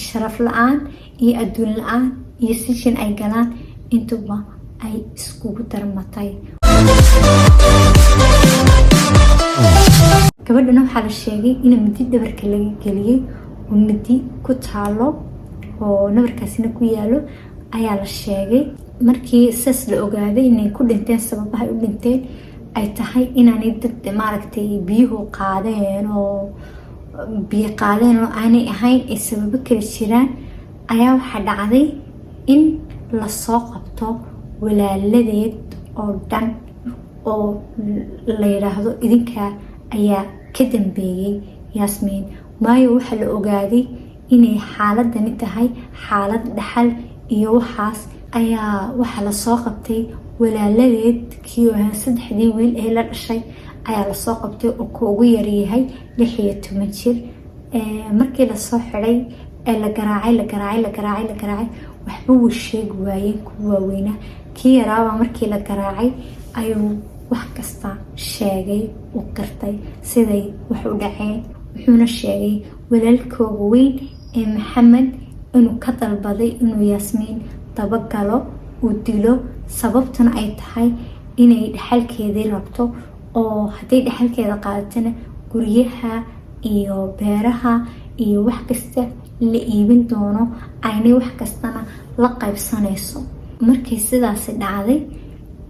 sharaf la-aan iyo adduun la-aan iyo sishin ay galaan intuba ay iskugu darmatay. gabadhana waxaa la sheegay in midi dhabarka laga geliyey oo midi ku taalo oo nabarkaasina ku yaalo ayaa la sheegay. markii saas la ogaaday inay ku dhinteen sababaha ay u dhinteen ay tahay inaanay dad maaragtay biyuhu qaadeen oo biyo qaadeen oo aanay ahayn ay sababo kala jiraan, ayaa waxaa dhacday in lasoo qabto walaaladeed oo dhan oo la yiraahdo idinka ayaa ka dambeeyay Yasmin. maayo waxaa la ogaaday inay xaaladani tahay xaalad dhaxal iyo waxaas ayaa waxaa lasoo qabtay walaaladeed kii oo 3 wiil ee la dhashay ayaa lasoo qabtay oo ku ugu yaryahay 16 jir. markii lasoo xiray ee la garaacay waxba wuu sheegi waayeen kuwa waaweyna. kii yaraaba markii la garaacay ayuu wax kasta sheegay u qirtay siday wax u dhaceen. wuxuuna sheegay walaalkooga weyn ee Maxamed inuu ka dalbaday inuu Yasmin dabagalo uu dilo, sababtuna ay tahay inay dhaxalkeedii rabto oo haday dhaxalkeeda qaadatana guryaha iyo beeraha iyo wax kasta la iibin doono, aynay wax kastana la qaybsanayso. markii sidaas dhacday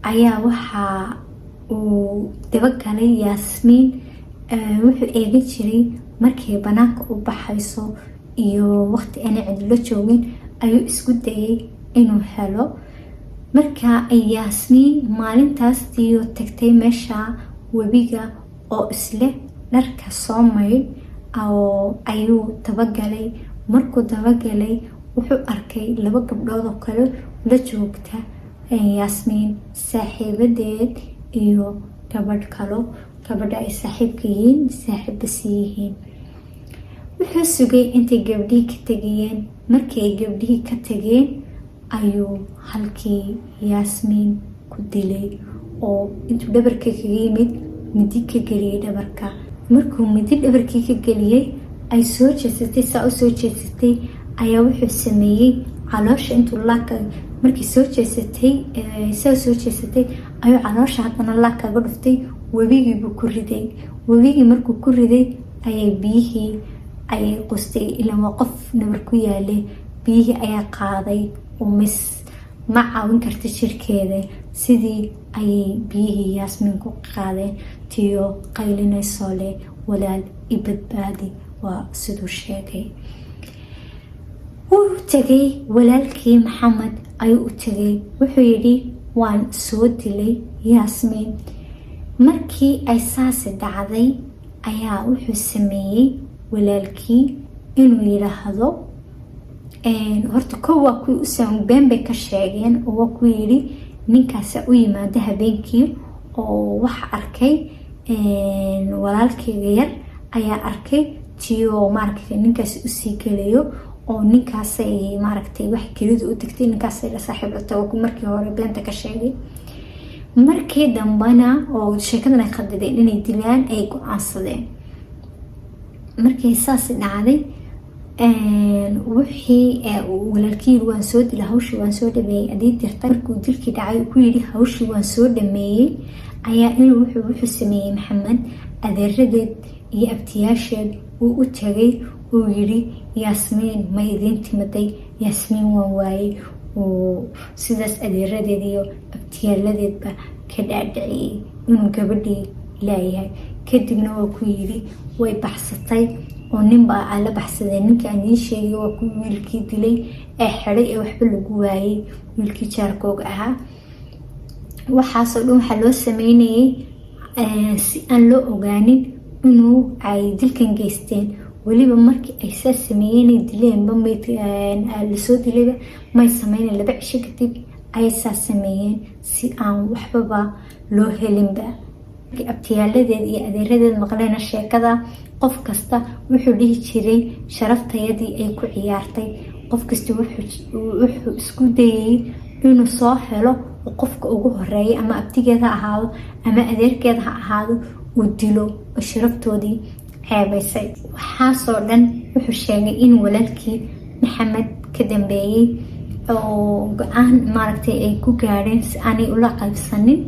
ayaa waxaa uu dabagalay Yasmin. wuxuu eegin jiray markay banaanka u baxayso iyo waqti aan cid la joogin ayuu isku dayay inuu helo. marka ay Yasmin maalintaas diyo tagtay meesha webiga oo isle dharka soo maydh oo ayuu dabagalay. markuu dabagalay wuxuu arkay 2 gabdhood oo kale la joogta Yasmin, saaxiibadeed iyo gabadh kale. gabadha ay saaxiibka yihiin, saaxiibas yihiin. wuxuu sugay intay gabdhihii ka tegayeen. markii ay gabdhihii ka tageen ayuu halkii Yasmin ku dilay oo intuu dhabarka kaga yimid midi ka geliyay dhabarka. markuu midi dhabarkii ka geliyay ay soo jeesatay ayaa wuxuu sameeyay caloosha intuu laaka markii soo jeesatay ayuu caloosha haddana laaka kaga dhuftay. webigii buu ku riday. webigii markuu ku riday ayay biyihii ayay qustay. ilaa qof nabar ku yaalay biyihii ayaa qaaday oo ma caawin karta jirkeeda. sidii ayay biyihii Yasmin ku qaadeen tiyo qaylinayso leh walaal i badbaadi. waa siduu sheegay. wuu tagay walaalkii Maxamed ayuu u tagay. wuxuu yidhi waan soo dilay Yasmin. markii ay saas dhacday ayaa wuxuu sameeyay walaalkii inuu yiraahdo horta waa kuwii u saambeen bay ka sheegeen oo waa ku yiri ninkaas u yimaada habeenkii oo wax arkay walaalkeyga yar ayaa arkay tiyo maaragtay ninkaas u sii galayo oo ninkaas ay maaragtay wax kaliya u tagtay. ninkaas ay la saaxiibtay oo markii hore beenta ka sheegay. markii dambana oo sheekadan ay khadadeen inay dilaan ay go'aansadeen. markii saas dhacday wixii walaalkii waan soo dilay, hawshii waan soo dhameeyay. adii dirtay markuu dilkii dhacay ku yiri hawshii waan soo dhameeyay ayaa inuu wuxuu sameeyay Maxamed adeeradeed iyo abtiyaasheed uu u tagay uu yiri Yasmin ma idin timaday? Yasmin waan waayay. oo sidaas adeeradeed iyo abtiyaaladeedba ka dhaadhiciyay inuu gabadhii leeyahay. kadibna waa ku yiri way baxsatay oo ninba la baxsaday. ninka aan ii sheegay waa ku wiilkii dilay ee xiray ee waxba lagu waayay, wiilkii jaarkooga ahaa. waxaasoo dhan waxaa loo sameynayay si aan loo ogaanin inuu ay dilkan geysteen. weliba markii ay saas sameeyeen dileenba lasoo dilayba may sameyneen 2 cisho kadib ay saas sameeyeen si aan waxbaba loo helinba. abtiyaaladeed iyo adeeradeed maqleena sheekada qof kasta wuxuu dhihi jiray sharaftayadii ay ku ciyaartay. qof kasta wuxuu isku dayay inuu soo helo qofka ugu horeeyay ama abtigeeda ha ahaado ama adeerkeeda ha ahaado uu dilo sharaftoodii ceebaysay. waxaasoo dhan wuxuu sheegay in walaalkii maxamed ka dambeeyey oo go-aan maaragtay ay ku gaadheen si aanay ula qaybsanin,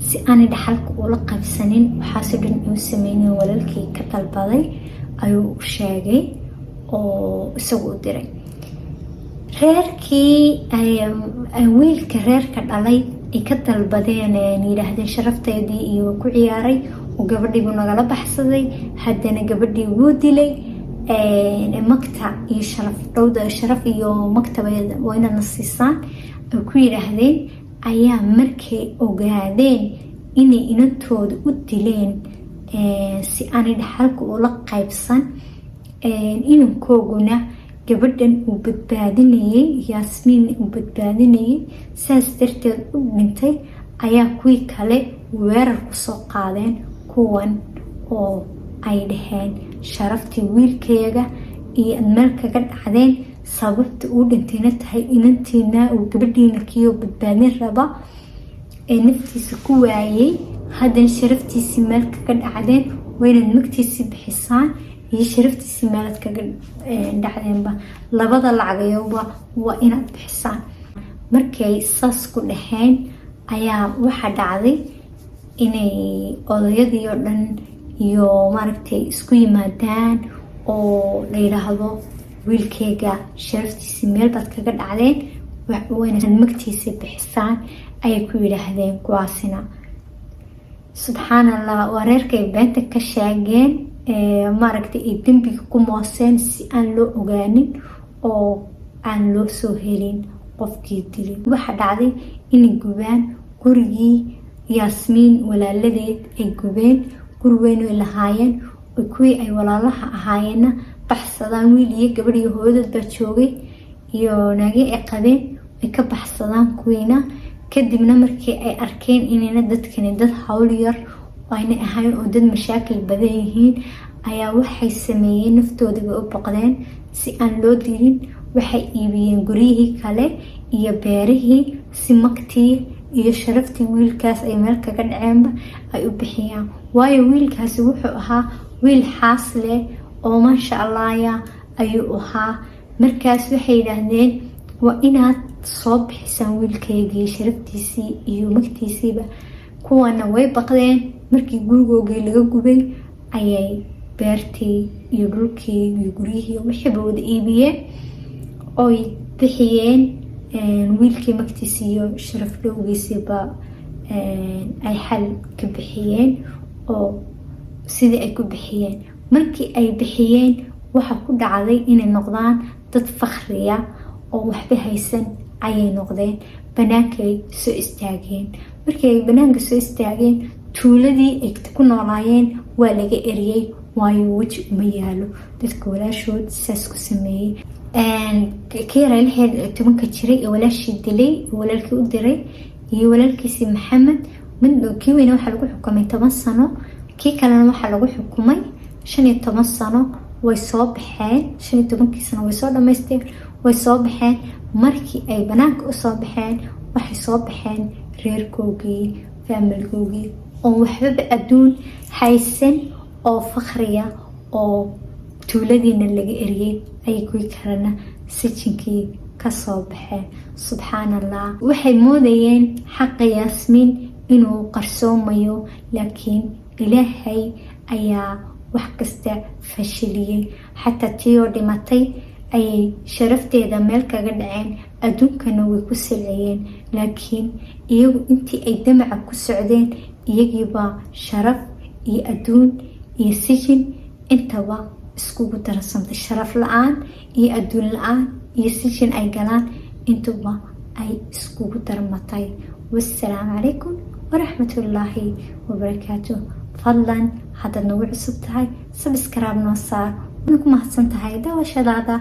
si aanay dhaxalka ula qaybsanin. waxaasoo dhan uu sameynay walaalkii ka dalbaday ayuu sheegay oo isagu u diray. reerkii wiilka reerka dhalay ay ka dalbadeen yidhaahdeen sharafteedii iyo ku ciyaaray oo gabadhii buu nagala baxsaday, haddana gabadhii wuu dilay. magta iyo sharaf iyo maktaba waa inaadna siisaan ay ku yidhaahdeen. ayaa markay ogaadeen inay inantooda u dileen si aanay dhaxalka ula qaybsan, inankooguna gabadhan uu badbaadinayay, yaasmiin uu badbaadinayay, saas darteed u dhintay, ayaa kuwii kale weerar kusoo qaadeen kuwan oo ay dhaheen sharaftii wiilkayga iyo ad meel kaga dhacdeen, sababta uu dhintayna tahay inantiina uu gabadhiina kiyo badbaadin raba ee naftiisa ku waayay, haddana sharaftiisii meel kaga dhacdeen, waa inaad magtiisii bixisaan iyo sharaftiisii meelad kaga dhacdeenba, labada lacagayoba waa inaad bixisaan. markay saas ku dhaheen ayaa waxaa dhacday inay odayadii oo dhan iyo maaragtay isku yimaadaan oo la yidhaahdo wiilkayga sharaftiisii meel baad kaga dhacdeen, waynaad magtiisii bixisaan ayay ku yidhaahdeen. kuwaasina subxaan allah waa reerkay beenta ka sheegeen, maaragtay ay dembiga ku mooseen si aan loo ogaanin oo aan loo soo helin qofkii dilay. waxaa dhacday inay gubaan gurigii yaasmiin walaaladeed, ay gubeen guri weyn ay lahaayeen, oo kuwii ay walaalaha ahaayeenna baxsadaan. wiil iyo gabadh iyo hooyadood baa joogay iyo naagi ay qabeen, ay ka baxsadaan kuwiina. kadibna markii ay arkeen inayna dadkani dad hawl yar ayna ahayn oo dad mashaakil badan yihiin, ayaa waxay sameeyeen naftoodaba u boqdeen si aan loo dilin. waxay iibiyeen guryihii kale iyo beerihii si magtii iyo sharaftii wiilkaas ay meel kaga dhaceenba ay u bixiyaan. waayo wiilkaasi wuxuu ahaa wiil xaas leh oo maasha allahya ayuu ahaa. markaas waxay yidhaahdeen waa inaad soo bixisaan wiilkaygii sharaftiisii iyo magtiisiiba. kuwana way baqdeen. markii gurigoogii laga gubay ayay beertii iyo dhulkii iyo guryihii wixiiba wada iibiyeen oy bixiyeen. wiilkii magtiisii iyo sharaf dhowgiisiiba ay xal ka bixiyeen oo sidii ay ku bixiyeen. markii ay bixiyeen waxaa ku dhacday inay noqdaan dad fakhriya oo waxba haysan ayay noqdeen. banaankay soo istaageen. markii ay banaanka soo istaageen tuuladii ay ku noolaayeen waa laga eriyey, waayo weji uma yaalo. dadka walaashood saas ku sameeyey. kii yara 16 jiray ee walaashii dilay, walaalkii u diray, iyo walaalkiisii maxamed. kii weyne waxaa lagu xukumay 10 sano, kii kalena waxaa lagu xukumay 15 sano. way soo baxeen 15kii sano way soo dhamaysteen, way soo baxeen. markii ay banaanka u soo baxeen waxay soo baxeen reerkoogii, faamilkoogii oo waxbaba adduun haysan oo fakhriya oo tuuladiina laga eriyey, ayay kuwii kalena sijinkii ka soo baxeen. subxaan allah. waxay moodayeen xaqa yaasmiin inuu qarsoomayo, laakiin ilaahay ayaa wax kasta fashiliyey. xataa tii oo dhimatay ayay sharafteeda meel kaga dhaceen, adduunkana way ku silciyeen. laakiin iyagu intii ay damaca ku socdeen, iyagiibaa sharaf iyo adduun iyo sijin intaba iskugu darsamtay. sharaf la-aan iyo adduun la-aan iyo sijin ay galaan, intuba ay iskugu darmatay. wassalaamu calaykum waraxmatullaahi wabarakaatu. fadlan haddaad nagu cusub tahay sabskraib noo saar. waana ku mahadsan tahay daawashadaada.